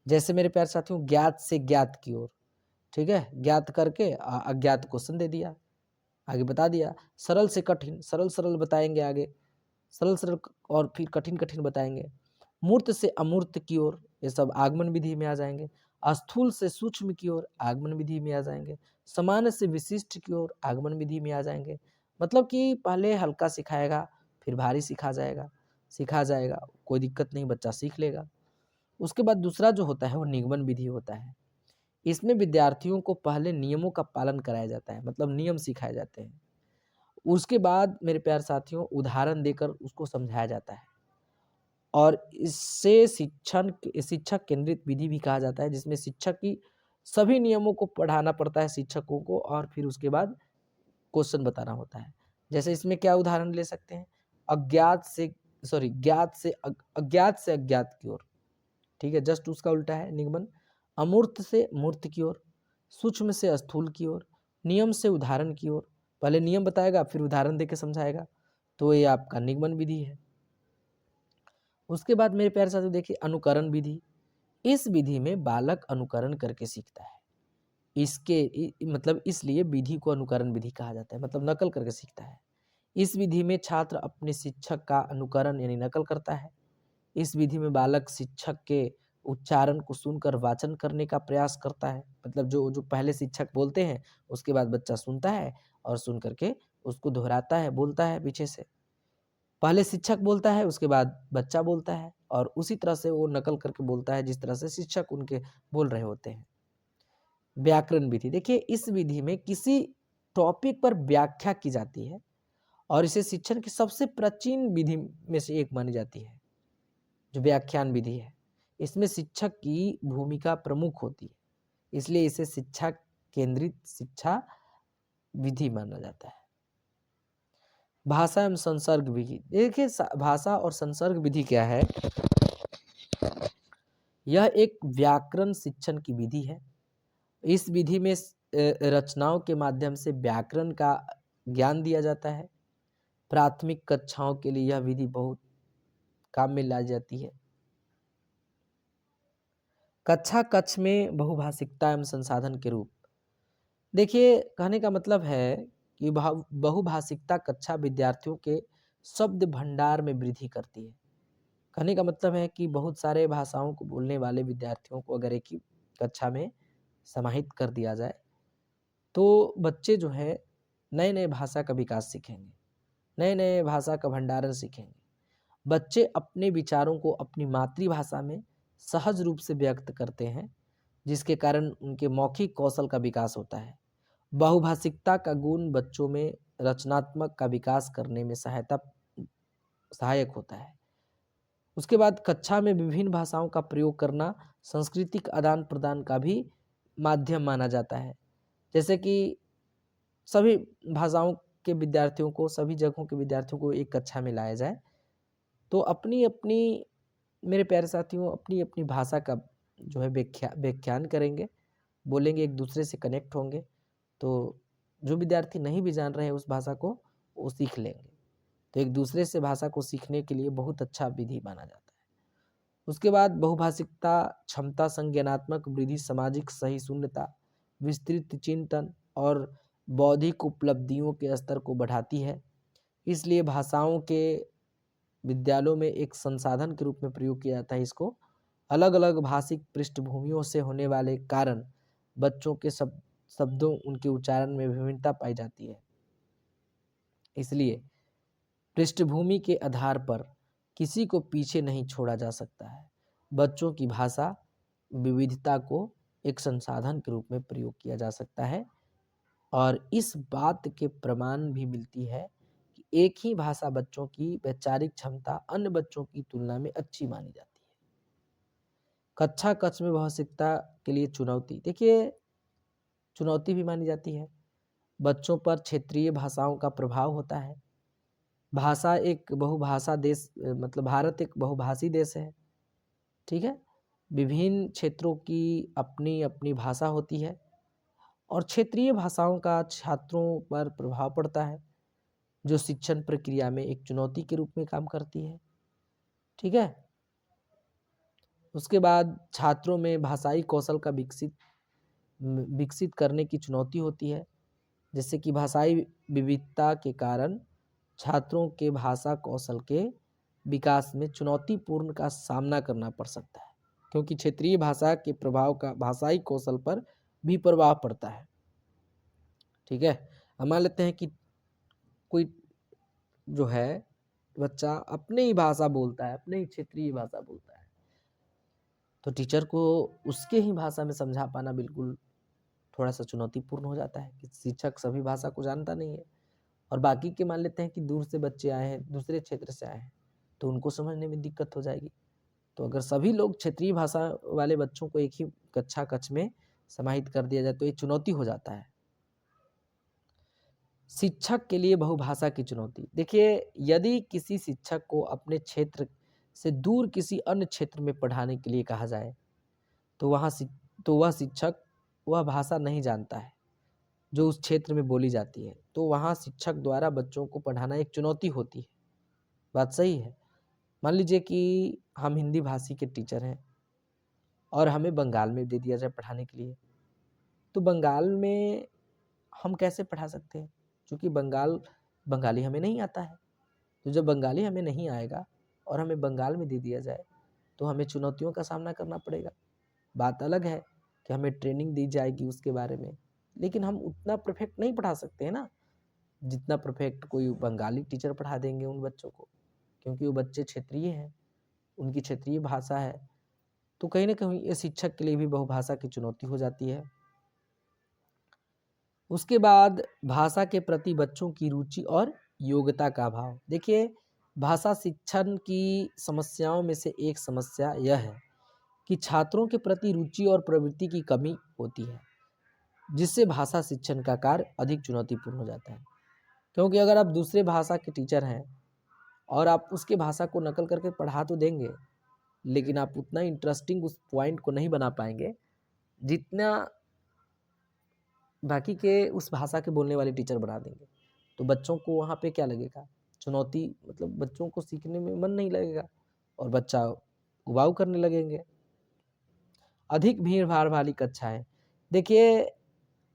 Speaker 1: जैसे मेरे प्यारे साथियों ज्ञात से ज्ञात की ओर। ठीक है। ज्ञात करके अज्ञात क्वेश्चन दे दिया, आगे बता दिया। सरल से कठिन, सरल सरल बताएंगे आगे, सरल सरल और फिर कठिन कठिन बताएंगे। मूर्त से अमूर्त की ओर, ये सब आगमन विधि में आ जाएंगे। स्थूल से सूक्ष्म की ओर आगमन विधि में आ जाएंगे। सामान्य से विशिष्ट की ओर आगमन विधि में आ जाएंगे। मतलब कि पहले हल्का सिखाएगा, फिर भारी सिखा जाएगा, कोई दिक्कत नहीं, बच्चा सीख लेगा। उसके बाद दूसरा जो होता है वो निगमन विधि होता है। इसमें विद्यार्थियों को पहले नियमों का पालन कराया जाता है, मतलब नियम सिखाए जाते हैं। उसके बाद मेरे प्यारे साथियों उदाहरण देकर उसको समझाया जाता है और इससे शिक्षक केंद्रित विधि भी कहा जाता है, जिसमें शिक्षक की सभी नियमों को पढ़ाना पड़ता है शिक्षकों को और फिर उसके बाद क्वेश्चन बताना होता है। जैसे इसमें क्या उदाहरण ले सकते हैं, अज्ञात से अज्ञात की ओर। ठीक है, जस्ट उसका उल्टा है निगमन। अमूर्त से मूर्त की ओर, सूक्ष्म से स्थूल की ओर, नियम से उदाहरण की ओर। पहले नियम बताएगा फिर उदाहरण देके समझाएगा, तो ये आपका निगमन विधि है। उसके बाद मेरे प्यारे साथियों देखिए अनुकरण विधि। इस विधि में बालक अनुकरण करके सीखता है। मतलब इसलिए विधि को अनुकरण विधि कहा जाता है, मतलब नकल करके सीखता है। इस विधि में छात्र अपने शिक्षक का अनुकरण यानी नकल करता है। इस विधि में बालक शिक्षक के उच्चारण को सुनकर वाचन करने का प्रयास करता है। मतलब जो जो पहले शिक्षक बोलते हैं उसके बाद बच्चा सुनता है और सुन करके उसको दोहराता है, बोलता है पीछे से। पहले शिक्षक बोलता है उसके बाद बच्चा बोलता है और उसी तरह से वो नकल करके बोलता है जिस तरह से शिक्षक उनके बोल रहे होते हैं। व्याकरण विधि। देखिए इस विधि में किसी टॉपिक पर व्याख्या की जाती है और इसे शिक्षण की सबसे प्राचीन विधि में से एक मानी जाती है, जो व्याख्यान विधि है। इसमें शिक्षक की भूमिका प्रमुख होती है, इसलिए इसे शिक्षा केंद्रित शिक्षा विधि माना जाता है। भाषा एवं संसर्ग विधि, देखिए भाषा और संसर्ग विधि क्या है? यह एक व्याकरण शिक्षण की विधि है। इस विधि में रचनाओं के माध्यम से व्याकरण का ज्ञान दिया जाता है। प्राथमिक कक्षाओं के लिए यह विधि बहुत काम में लाई जाती है। कक्षा कक्ष में बहुभाषिकता एवं संसाधन के रूप, देखिए कहने का मतलब है कि बहुभाषिकता कक्षा विद्यार्थियों के शब्द भंडार में वृद्धि करती है। कहने का मतलब है कि बहुत सारे भाषाओं को बोलने वाले विद्यार्थियों को अगर एक ही कक्षा में समाहित कर दिया जाए तो बच्चे जो है नए नए भाषा का विकास सीखेंगे, नए नए भाषा का भंडारण सीखेंगे। बच्चे अपने विचारों को अपनी मातृभाषा में सहज रूप से व्यक्त करते हैं, जिसके कारण उनके मौखिक कौशल का विकास होता है। बहुभाषिकता का गुण बच्चों में रचनात्मक का विकास करने में सहायक होता है। उसके बाद कक्षा में विभिन्न भाषाओं का प्रयोग करना सांस्कृतिक आदान प्रदान का भी माध्यम माना जाता है। जैसे कि सभी भाषाओं के विद्यार्थियों को, सभी जगहों के विद्यार्थियों को एक कक्षा में लाया जाए तो अपनी अपनी, मेरे प्यारे साथियों, अपनी अपनी भाषा का जो है व्याख्यान करेंगे, बोलेंगे, एक दूसरे से कनेक्ट होंगे, तो जो विद्यार्थी नहीं भी जान रहे हैं उस भाषा को वो सीख लेंगे। तो एक दूसरे से भाषा को सीखने के लिए बहुत अच्छा विधि माना जाता है। उसके बाद बहुभाषिकता क्षमता, संज्ञानात्मक वृद्धि, सामाजिक सहिष्णुता, विस्तृत चिंतन और बौद्धिक उपलब्धियों के स्तर को बढ़ाती है। इसलिए भाषाओं के विद्यालयों में एक संसाधन के रूप में प्रयोग किया जाता है। इसको अलग अलग भाषिक पृष्ठभूमियों से होने वाले कारण बच्चों के शब्दों, उनके उच्चारण में विभिन्नता पाई जाती है। इसलिए पृष्ठभूमि के आधार पर किसी को पीछे नहीं छोड़ा जा सकता है। बच्चों की भाषा विविधता को एक संसाधन के रूप में प्रयोग किया जा सकता है और इस बात के प्रमाण भी मिलती है कि एक ही भाषा बच्चों की वैचारिक क्षमता अन्य बच्चों की तुलना में अच्छी मानी जाती है। कक्षा कक्ष में बहुभाषिकता के लिए चुनौती, देखिए चुनौती भी मानी जाती है। बच्चों पर क्षेत्रीय भाषाओं का प्रभाव होता है। भाषा एक बहुभाषा देश, मतलब भारत एक बहुभाषी देश है, ठीक है। विभिन्न क्षेत्रों की अपनी अपनी भाषा होती है और क्षेत्रीय भाषाओं का छात्रों पर प्रभाव पड़ता है, जो शिक्षण प्रक्रिया में एक चुनौती के रूप में काम करती है, ठीक है। उसके बाद छात्रों में भाषाई कौशल का विकसित करने की चुनौती होती है, जैसे कि भाषाई विविधता के कारण छात्रों के भाषा कौशल के विकास में चुनौतीपूर्ण का सामना करना पड़ सकता है, क्योंकि क्षेत्रीय भाषा के प्रभाव का भाषाई कौशल पर भी प्रभाव पड़ता है, ठीक है। हम मान लेते हैं कि कोई जो है बच्चा अपने ही भाषा बोलता है, अपने ही क्षेत्रीय भाषा बोलता है, तो टीचर को उसके ही भाषा में समझा पाना बिल्कुल थोड़ा सा चुनौतीपूर्ण हो जाता है कि शिक्षक सभी भाषा को जानता नहीं है। और बाकी के मान लेते हैं कि दूर से बच्चे आए हैं, दूसरे क्षेत्र से आए हैं, तो उनको समझने में दिक्कत हो जाएगी। तो अगर सभी लोग क्षेत्रीय भाषा वाले बच्चों को एक ही कक्षा कक्ष में समाहित कर दिया जाए तो ये चुनौती हो जाता है। शिक्षक के लिए बहुभाषा की चुनौती, देखिए यदि किसी शिक्षक को अपने क्षेत्र से दूर किसी अन्य क्षेत्र में पढ़ाने के लिए कहा जाए तो वह शिक्षक वह भाषा नहीं जानता है जो उस क्षेत्र में बोली जाती है, तो वहाँ शिक्षक द्वारा बच्चों को पढ़ाना एक चुनौती होती है। बात सही है। मान लीजिए कि हम हिंदी भाषी के टीचर हैं और हमें बंगाल में दे दिया जाए पढ़ाने के लिए, तो बंगाल में हम कैसे पढ़ा सकते हैं, क्योंकि बंगाली हमें नहीं आता है। तो जब बंगाली हमें नहीं आएगा और हमें बंगाल में दे दिया जाए तो हमें चुनौतियों का सामना करना पड़ेगा। बात अलग है कि हमें ट्रेनिंग दी जाएगी उसके बारे में, लेकिन हम उतना परफेक्ट नहीं पढ़ा सकते हैं ना जितना परफेक्ट कोई बंगाली टीचर पढ़ा देंगे उन बच्चों को, क्योंकि वो बच्चे क्षेत्रीय हैं, उनकी क्षेत्रीय भाषा है। तो कहीं ना कहीं ये शिक्षक के लिए भी बहुभाषा की चुनौती हो जाती है। उसके बाद भाषा के प्रति बच्चों की रुचि और योग्यता का अभाव, देखिए भाषा शिक्षण की समस्याओं में से एक समस्या यह है कि छात्रों के प्रति रुचि और प्रवृत्ति की कमी होती है। जिससे भाषा शिक्षण का कार्य अधिक चुनौतीपूर्ण हो जाता है। क्योंकि अगर आप दूसरे भाषा के टीचर हैं और आप उसके भाषा को नकल करके पढ़ा तो देंगे, लेकिन आप उतना इंटरेस्टिंग उस पॉइंट को नहीं बना पाएंगे जितना बाकी के उस भाषा के बोलने वाले टीचर बना देंगे। तो बच्चों को वहाँ पे क्या लगेगा, चुनौती, मतलब बच्चों को सीखने में मन नहीं लगेगा और बच्चा उबाऊ करने लगेंगे। अधिक भीड़ भाड़ वाली कक्षाएं, देखिए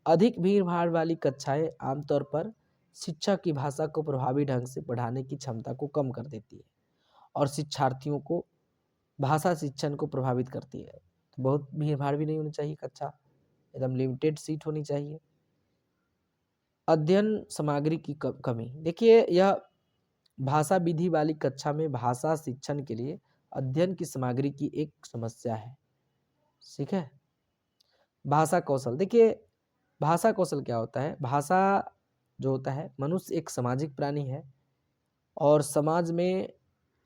Speaker 1: अधिक भीड़ भाड़ वाली कक्षाएं आमतौर पर शिक्षक की भाषा को प्रभावी ढंग से पढ़ाने की क्षमता को कम कर देती है और शिक्षार्थियों को भाषा शिक्षण को प्रभावित करती है। तो बहुत भीड़ भाड़ भी नहीं होनी चाहिए, कक्षा एकदम लिमिटेड सीट होनी चाहिए। अध्ययन सामग्री की कमी, देखिए यह भाषा विधि वाली कक्षा में भाषा शिक्षण के लिए अध्ययन की सामग्री की एक समस्या है। ठीक है। भाषा कौशल, देखिए भाषा कौशल क्या होता है, भाषा जो होता है, मनुष्य एक सामाजिक प्राणी है और समाज में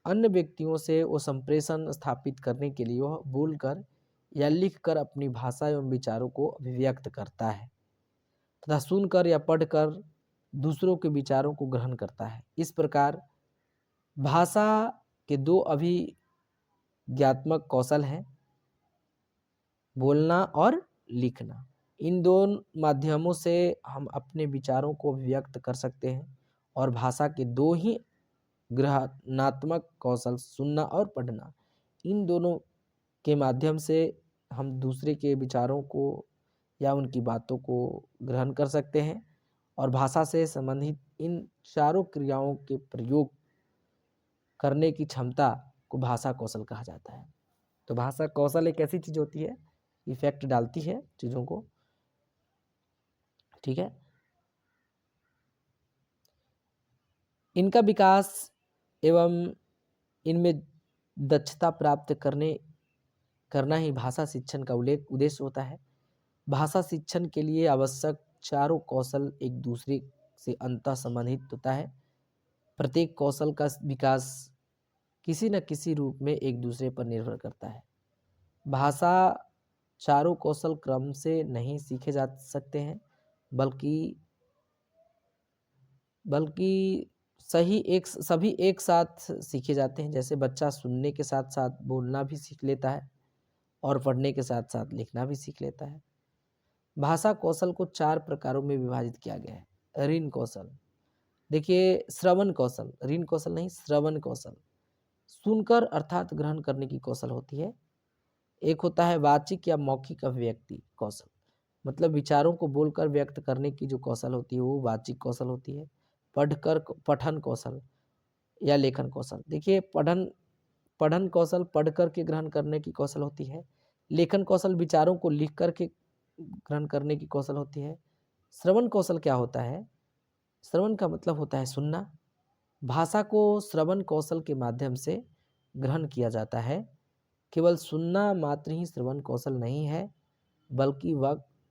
Speaker 1: अन्य व्यक्तियों से वो संप्रेषण स्थापित करने के लिए वह बोलकर या लिखकर अपनी भाषा एवं विचारों को अभिव्यक्त करता है तथा सुनकर या पढ़कर दूसरों के विचारों को ग्रहण करता है। इस प्रकार भाषा के दो अभिज्ञात्मक कौशल हैं, बोलना और लिखना। इन दोनों माध्यमों से हम अपने विचारों को व्यक्त कर सकते हैं और भाषा के दो ही ग्रहणात्मक कौशल, सुनना और पढ़ना, इन दोनों के माध्यम से हम दूसरे के विचारों को या उनकी बातों को ग्रहण कर सकते हैं और भाषा से संबंधित इन चारों क्रियाओं के प्रयोग करने की क्षमता को भाषा कौशल कहा जाता है। तो भाषा कौशल एक ऐसी चीज़ होती है, इफेक्ट डालती है चीज़ों को। ठीक है। इनका विकास एवं इनमें दक्षता प्राप्त करना ही भाषा शिक्षण का उद्देश्य होता है। भाषा शिक्षण के लिए आवश्यक चारों कौशल एक दूसरे से अंतः संबंधित होता है। प्रत्येक कौशल का विकास किसी न किसी रूप में एक दूसरे पर निर्भर करता है। भाषा चारों कौशल क्रम से नहीं सीखे जा सकते हैं, बल्कि सभी एक साथ सीखे जाते हैं। जैसे बच्चा सुनने के साथ साथ बोलना भी सीख लेता है और पढ़ने के साथ साथ लिखना भी सीख लेता है। भाषा कौशल को 4 प्रकारों में विभाजित किया गया है। ऋण कौशल, देखिए श्रवण कौशल, ऋण कौशल नहीं, श्रवण कौशल, सुनकर अर्थात ग्रहण करने की कौशल होती है। एक होता है वाचिक या मौखिक अभिव्यक्ति कौशल, मतलब विचारों को बोलकर व्यक्त करने की जो कौशल होती है वो वाचिक कौशल होती है। पठन कौशल या लेखन कौशल, देखिए पठन कौशल पढ़कर के ग्रहण करने की कौशल होती है। लेखन कौशल विचारों को लिख कर के ग्रहण करने की कौशल होती है। श्रवण कौशल क्या होता है, श्रवण का मतलब होता है सुनना। भाषा को श्रवण कौशल के माध्यम से ग्रहण किया जाता है। केवल सुनना मात्र ही श्रवण कौशल नहीं है, बल्कि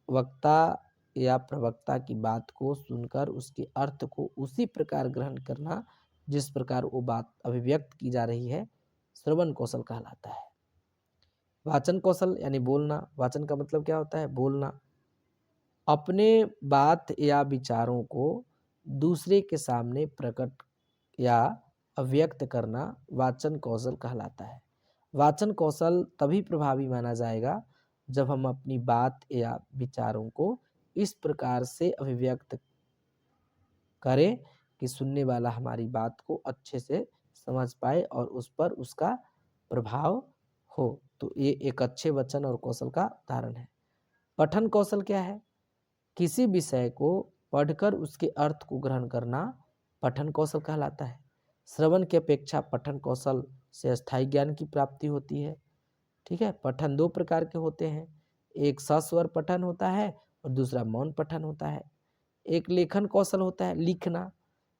Speaker 1: वक्ता या प्रवक्ता की बात को सुनकर उसके अर्थ को उसी प्रकार ग्रहण करना जिस प्रकार वो बात अभिव्यक्त की जा रही है, श्रवण कौशल कहलाता है। वाचन कौशल यानी बोलना, वाचन का मतलब क्या होता है, बोलना। अपने बात या विचारों को दूसरे के सामने प्रकट या अभिव्यक्त करना वाचन कौशल कहलाता है। वाचन कौशल तभी प्रभावी माना जाएगा जब हम अपनी बात या विचारों को इस प्रकार से अभिव्यक्त करें कि सुनने वाला हमारी बात को अच्छे से समझ पाए और उस पर उसका प्रभाव हो। तो ये एक अच्छे वचन और कौशल का उदाहरण है। पठन कौशल क्या है, किसी विषय को पढ़कर उसके अर्थ को ग्रहण करना पठन कौशल कहलाता है। श्रवण की अपेक्षा पठन कौशल से स्थायी ज्ञान की प्राप्ति होती है। ठीक है। पठन 2 प्रकार के होते हैं, एक सस्वर पठन होता है और दूसरा मौन पठन होता है। एक लेखन कौशल होता है, लिखना,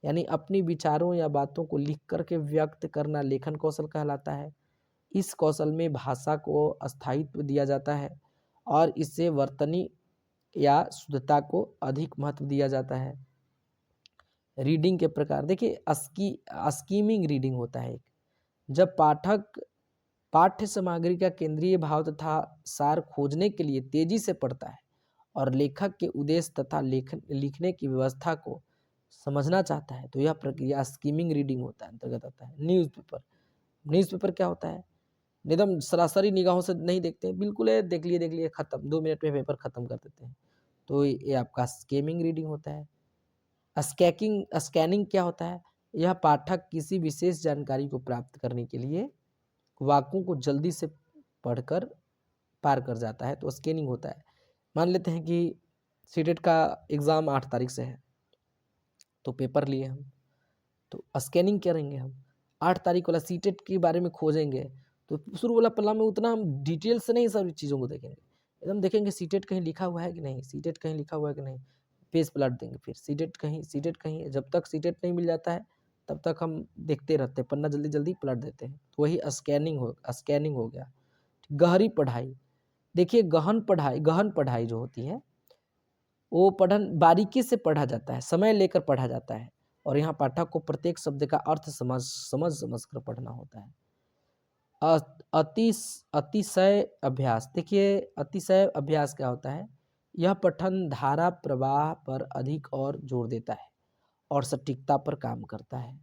Speaker 1: यानी अपनी विचारों या बातों को लिख करके व्यक्त करना लेखन कौशल कहलाता है। इस कौशल में भाषा को स्थायित्व दिया जाता है और इससे वर्तनी या शुद्धता को अधिक महत्व दिया जाता है। रीडिंग के प्रकार, देखिए स्कीमिंग रीडिंग होता है, जब पाठक पाठ्य सामग्री का केंद्रीय भाव तथा सार खोजने के लिए तेजी से पढ़ता है और लेखक के उद्देश्य तथा लिखने की व्यवस्था को समझना चाहता है तो यह प्रक्रिया स्कीमिंग रीडिंग होता है, अंतर्गत आता है। न्यूज़पेपर क्या होता है? एकदम सरासरी निगाहों से नहीं देखते, बिल्कुल है देख लिए खत्म, 2 मिनट में पेपर खत्म कर देते हैं, तो ये आपका स्कीमिंग रीडिंग होता है। स्कैनिंग क्या होता है? यह पाठक किसी विशेष जानकारी को प्राप्त करने के लिए वाक्यों को जल्दी से पढ़कर पार कर जाता है, तो स्कैनिंग होता है। मान लेते हैं कि सीटेट का एग्ज़ाम 8 तारीख से है, तो पेपर लिए हम, तो स्कैनिंग करेंगे हम, 8 तारीख वाला सीटेट के बारे में खोजेंगे, तो शुरू वाला पन्ना में उतना हम डिटेल से नहीं सारी चीज़ों को देखेंगे, एकदम देखेंगे सीटेट कहीं लिखा हुआ है कि नहीं, सीटेट कहीं लिखा हुआ है कि नहीं, पेज पलट देंगे, फिर सीटेट कहीं, जब तक सीटेट नहीं मिल जाता है तब तक हम देखते रहते हैं, पन्ना जल्दी जल्दी पलट देते हैं, तो वही स्कैनिंग हो गया। गहरी पढ़ाई, देखिए गहन पढ़ाई जो होती है वो पढ़न बारीकी से पढ़ा जाता है, समय लेकर पढ़ा जाता है, और यहाँ पाठक को प्रत्येक शब्द का अर्थ समझ कर पढ़ना होता है। अतिशय अभ्यास, देखिए अतिशय अभ्यास क्या होता है? यह पठन धारा प्रवाह पर अधिक और जोर देता है और सटीकता पर काम करता है।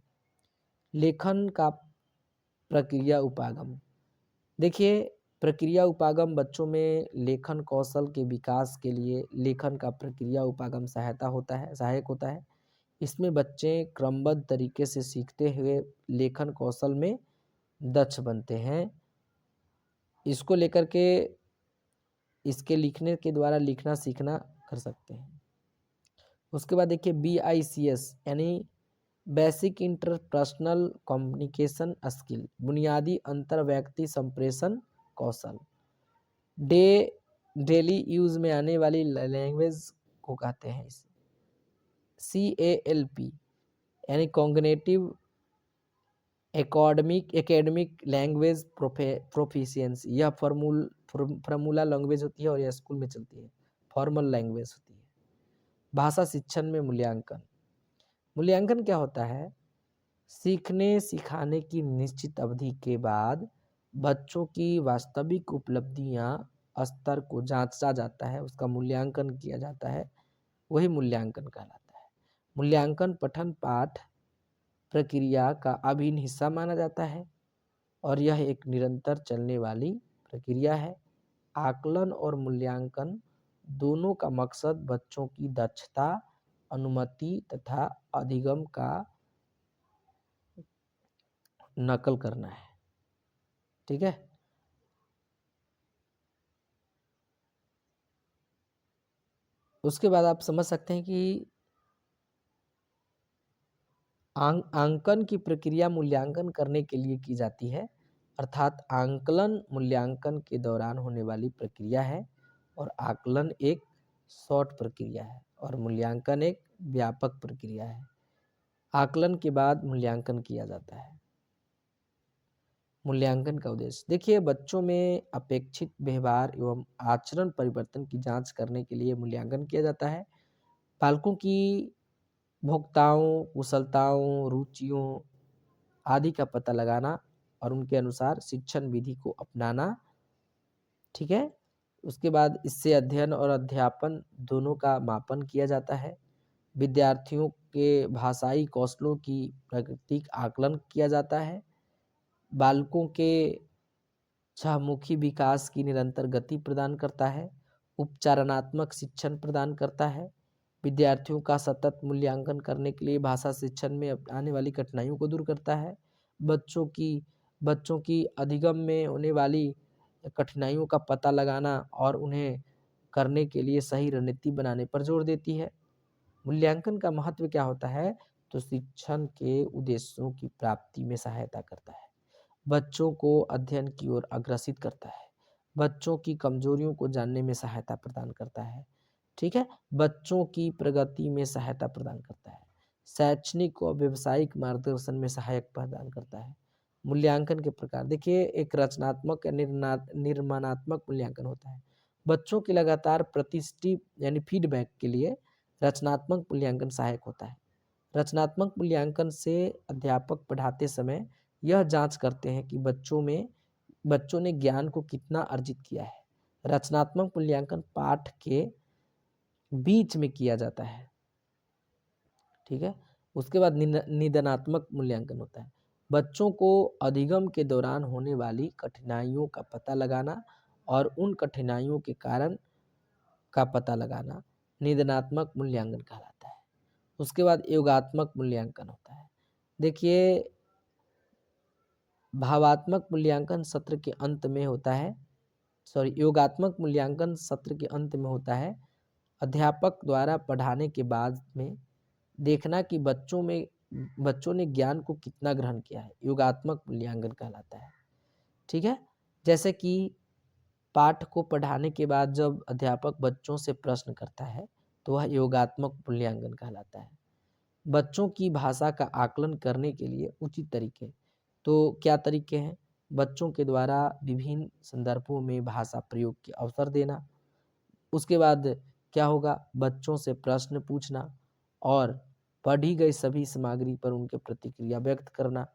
Speaker 1: लेखन का प्रक्रिया उपागम, देखिए प्रक्रिया उपागम बच्चों में लेखन कौशल के विकास के लिए लेखन का प्रक्रिया उपागम सहायक होता है। इसमें बच्चे क्रमबद्ध तरीके से सीखते हुए लेखन कौशल में दक्ष बनते हैं। इसको लेकर के इसके लिखने के द्वारा लिखना सीखना कर सकते हैं। उसके बाद देखिए BICS यानी बेसिक इंटरपर्सनल कम्युनिकेशन स्किल, बुनियादी अंतर व्यक्ति संप्रेषण कौशल। डेली यूज में आने वाली लैंग्वेज को कहते हैं इसे CALP यानी कॉग्निटिव एकेडमिक लैंग्वेज प्रोफिशिएंसी, यह फार्मूला लैंग्वेज होती है और यह स्कूल में चलती है, फॉर्मल लैंग्वेज होती है। भाषा शिक्षण में मूल्यांकन क्या होता है? सीखने सिखाने की निश्चित अवधि के बाद बच्चों की वास्तविक उपलब्धियां स्तर को जांचा जाता है, उसका मूल्यांकन किया जाता है, वही मूल्यांकन कहलाता है। मूल्यांकन पठन पाठ प्रक्रिया का अभिन्न हिस्सा माना जाता है और यह एक निरंतर चलने वाली प्रक्रिया है। आकलन और मूल्यांकन दोनों का मकसद बच्चों की दक्षता, अनुमति तथा अधिगम का नकल करना है। ठीक है, उसके बाद आप समझ सकते हैं कि आंकन की प्रक्रिया मूल्यांकन करने के लिए की जाती है, अर्थात आंकलन मूल्यांकन के दौरान होने वाली प्रक्रिया है और आकलन एक शॉर्ट प्रक्रिया है और मूल्यांकन एक व्यापक प्रक्रिया है। आकलन के बाद मूल्यांकन किया जाता है। मूल्यांकन का उद्देश्य, देखिए बच्चों में अपेक्षित व्यवहार एवं आचरण परिवर्तन की जांच करने के लिए मूल्यांकन किया जाता है। बालकों की भोक्ताओं, कुशलताओं, रुचियों आदि का पता लगाना और उनके अनुसार शिक्षण विधि को अपनाना। ठीक है, उसके बाद इससे अध्ययन और अध्यापन दोनों का मापन किया जाता है। विद्यार्थियों के भाषाई कौशलों की प्राकृतिक आकलन किया जाता है। बालकों के छहमुखी विकास की निरंतर गति प्रदान करता है। उपचारणात्मक शिक्षण प्रदान करता है। विद्यार्थियों का सतत मूल्यांकन करने के लिए भाषा शिक्षण में आने वाली कठिनाइयों को दूर करता है। बच्चों की अधिगम में होने वाली कठिनाइयों का पता लगाना और उन्हें करने के लिए सही रणनीति बनाने पर जोर देती है। मूल्यांकन का महत्व क्या होता है? तो शिक्षण के उद्देश्यों की प्राप्ति में सहायता करता है, बच्चों को अध्ययन की ओर अग्रसित करता है, बच्चों की कमजोरियों को जानने में सहायता प्रदान करता है। ठीक है, बच्चों की प्रगति में सहायता प्रदान करता है, शैक्षणिक और व्यावसायिक मार्गदर्शन में सहायक प्रदान करता है। मूल्यांकन के प्रकार, देखिए एक रचनात्मक या निर्माणात्मक मूल्यांकन होता है। बच्चों की लगातार प्रतिष्ठित यानी फीडबैक के लिए रचनात्मक मूल्यांकन सहायक होता है। रचनात्मक मूल्यांकन से अध्यापक पढ़ाते समय यह जांच करते हैं कि बच्चों ने ज्ञान को कितना अर्जित किया है। रचनात्मक मूल्यांकन पाठ के बीच में किया जाता है, ठीक है। उसके बाद निदानात्मक मूल्यांकन होता है। बच्चों को अधिगम के दौरान होने वाली कठिनाइयों का पता लगाना और उन कठिनाइयों के कारण का पता लगाना निदानात्मक मूल्यांकन कहलाता है। उसके बाद योगात्मक मूल्यांकन होता है। देखिए, भावात्मक मूल्यांकन सत्र के अंत में होता है, योगात्मक मूल्यांकन सत्र के अंत में होता है। अध्यापक द्वारा पढ़ाने के बाद में देखना कि बच्चों ने ज्ञान को कितना ग्रहण किया है, योगात्मक मूल्यांकन कहलाता है, ठीक है। जैसे कि पाठ को पढ़ाने के बाद जब अध्यापक बच्चों से प्रश्न करता है तो वह योगात्मक मूल्यांकन कहलाता है। बच्चों की भाषा का आकलन करने के लिए उचित तरीके, तो क्या तरीके हैं? बच्चों के द्वारा विभिन्न संदर्भों में भाषा प्रयोग के अवसर देना। उसके बाद क्या होगा? बच्चों से प्रश्न पूछना और पढ़ी गई सभी सामग्री पर उनके प्रतिक्रिया व्यक्त करना।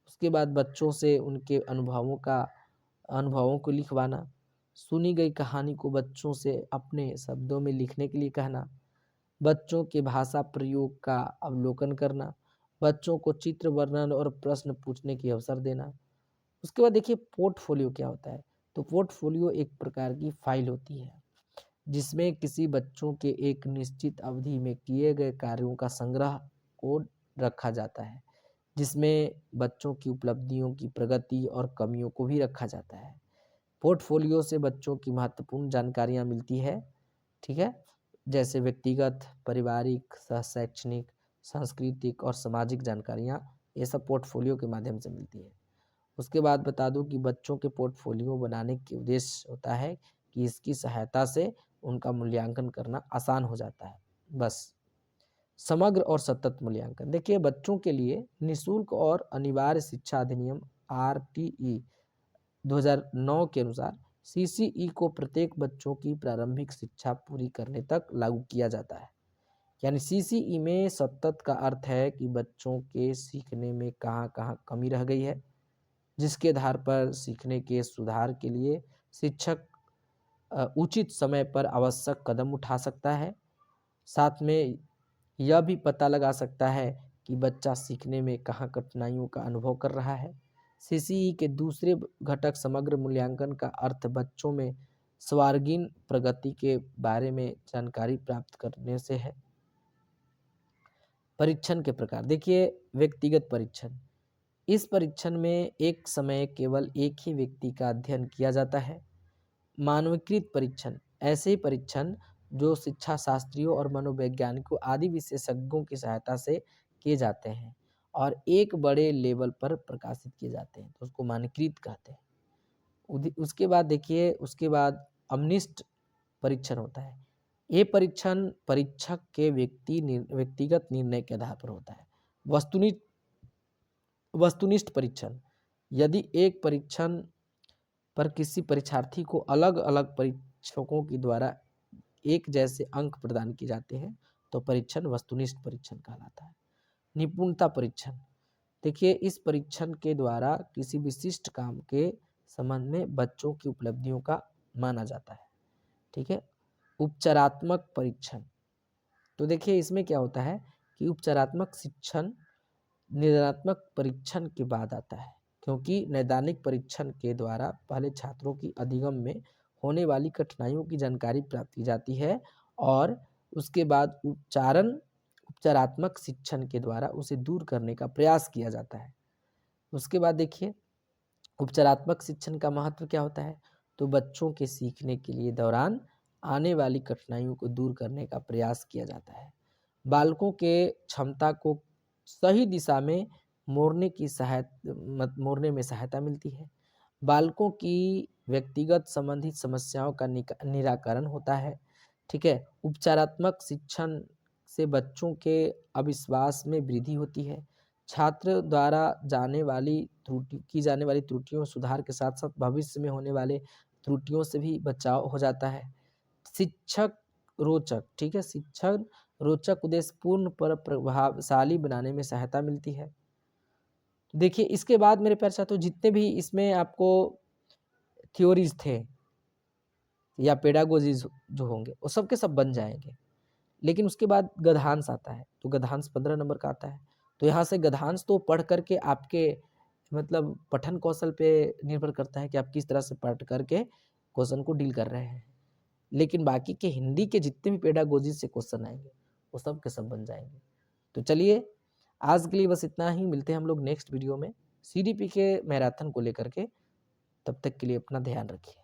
Speaker 1: उसके बाद बच्चों से उनके अनुभवों को लिखवाना। सुनी गई कहानी को बच्चों से अपने शब्दों में लिखने के लिए कहना। बच्चों के भाषा प्रयोग का अवलोकन करना। बच्चों को चित्र वर्णन और प्रश्न पूछने की अवसर देना। उसके बाद देखिए, पोर्टफोलियो क्या होता है? तो पोर्टफोलियो एक प्रकार की फाइल होती है जिसमें किसी बच्चों के एक निश्चित अवधि में किए गए कार्यों का संग्रह को रखा जाता है, जिसमें बच्चों की उपलब्धियों की प्रगति और कमियों को भी रखा जाता है। पोर्टफोलियो से बच्चों की महत्वपूर्ण जानकारियां मिलती है, ठीक है, जैसे व्यक्तिगत, पारिवारिक, शैक्षणिक, सांस्कृतिक और सामाजिक जानकारियां, ये सब पोर्टफोलियो के माध्यम से मिलती है। उसके बाद बता दूं कि बच्चों के पोर्टफोलियो बनाने के उद्देश्य होता है कि इसकी सहायता से उनका मूल्यांकन करना आसान हो जाता है। बस। समग्र और सतत मूल्यांकन, देखिए, बच्चों के लिए निःशुल्क और अनिवार्य शिक्षा अधिनियम RTE 2009 के अनुसार CCE को प्रत्येक बच्चों की प्रारंभिक शिक्षा पूरी करने तक लागू किया जाता है। यानी CCE में सतत का अर्थ है कि बच्चों के सीखने में कहाँ कहाँ कमी रह गई है, जिसके आधार पर सीखने के सुधार के लिए शिक्षक उचित समय पर आवश्यक कदम उठा सकता है। साथ में यह भी पता लगा सकता है कि बच्चा सीखने में कहाँ कठिनाइयों का अनुभव कर रहा है। CCE के दूसरे घटक समग्र मूल्यांकन का अर्थ बच्चों में सर्वांगीण प्रगति के बारे में जानकारी प्राप्त करने से है। परीक्षण के प्रकार, देखिए, व्यक्तिगत परीक्षण, इस परीक्षण में एक समय केवल एक ही व्यक्ति का अध्ययन किया जाता है। मानवीकृत परीक्षण, ऐसे परीक्षण जो शिक्षा शास्त्रियों और मनोवैज्ञानिकों आदि विशेषज्ञों की सहायता से किए जाते हैं और एक बड़े लेवल पर प्रकाशित किए जाते हैं, तो उसको मानकीकृत कहते हैं। उसके बाद देखिए, उसके बाद अम्निष्ट परीक्षण होता है। ये परीक्षण परीक्षक के व्यक्तिगत निर्णय के आधार पर होता है। वस्तुनिष्ठ परीक्षण, यदि एक परीक्षण पर किसी परीक्षार्थी को अलग अलग परीक्षकों के द्वारा एक जैसे अंक प्रदान किए जाते हैं तो परीक्षण वस्तुनिष्ठ परीक्षण कहलाता है। निपुणता परीक्षण, देखिए, इस परीक्षण के द्वारा किसी विशिष्ट काम के संबंध में बच्चों की उपलब्धियों का माना जाता है, ठीक है। उपचारात्मक परीक्षण, तो देखिए, इसमें क्या होता है कि उपचारात्मक शिक्षण निदानात्मक परीक्षण के बाद आता है, क्योंकि नैदानिक परीक्षण के द्वारा पहले छात्रों की अधिगम में होने वाली कठिनाइयों की जानकारी प्राप्त की जाती है और उसके बाद उपचारात्मक शिक्षण के द्वारा उसे दूर करने का प्रयास किया जाता है। उसके बाद देखिए, उपचारात्मक शिक्षण का महत्व क्या होता है? तो बच्चों के सीखने के लिए दौरान आने वाली कठिनाइयों को दूर करने का प्रयास किया जाता है। बालकों के क्षमता को सही दिशा में मोड़ने में सहायता मिलती है। बालकों की व्यक्तिगत संबंधित समस्याओं का निराकरण होता है, ठीक है। उपचारात्मक शिक्षण से बच्चों के अविश्वास में वृद्धि होती है। छात्र द्वारा की जाने वाली त्रुटियों सुधार के साथ साथ भविष्य में होने वाले त्रुटियों से भी बचाव हो जाता है। शिक्षक रोचक, ठीक है, शिक्षण रोचक उद्देश्य पूर्ण पर प्रभावशाली बनाने में सहायता मिलती है। देखिए, इसके बाद मेरे प्यारे साथियों, जितने भी इसमें आपको थ्योरीज थे या पेडागोजीज जो होंगे वो सब के सब बन जाएंगे। लेकिन उसके बाद गद्यांश आता है, तो गद्यांश 15 नंबर का आता है। तो यहाँ से गद्यांश तो पढ़ करके आपके मतलब पठन कौशल पे निर्भर करता है कि आप किस तरह से पढ़ करके क्वेश्चन को डील कर रहे हैं। लेकिन बाकी के हिंदी के जितने भी पेडागोजी से क्वेश्चन आएंगे वो सब के सब बन जाएंगे। तो चलिए आज के लिए बस इतना ही, मिलते हैं हम लोग नेक्स्ट वीडियो में सीडीपी के मैराथन को लेकर के। तब तक के लिए अपना ध्यान रखिए।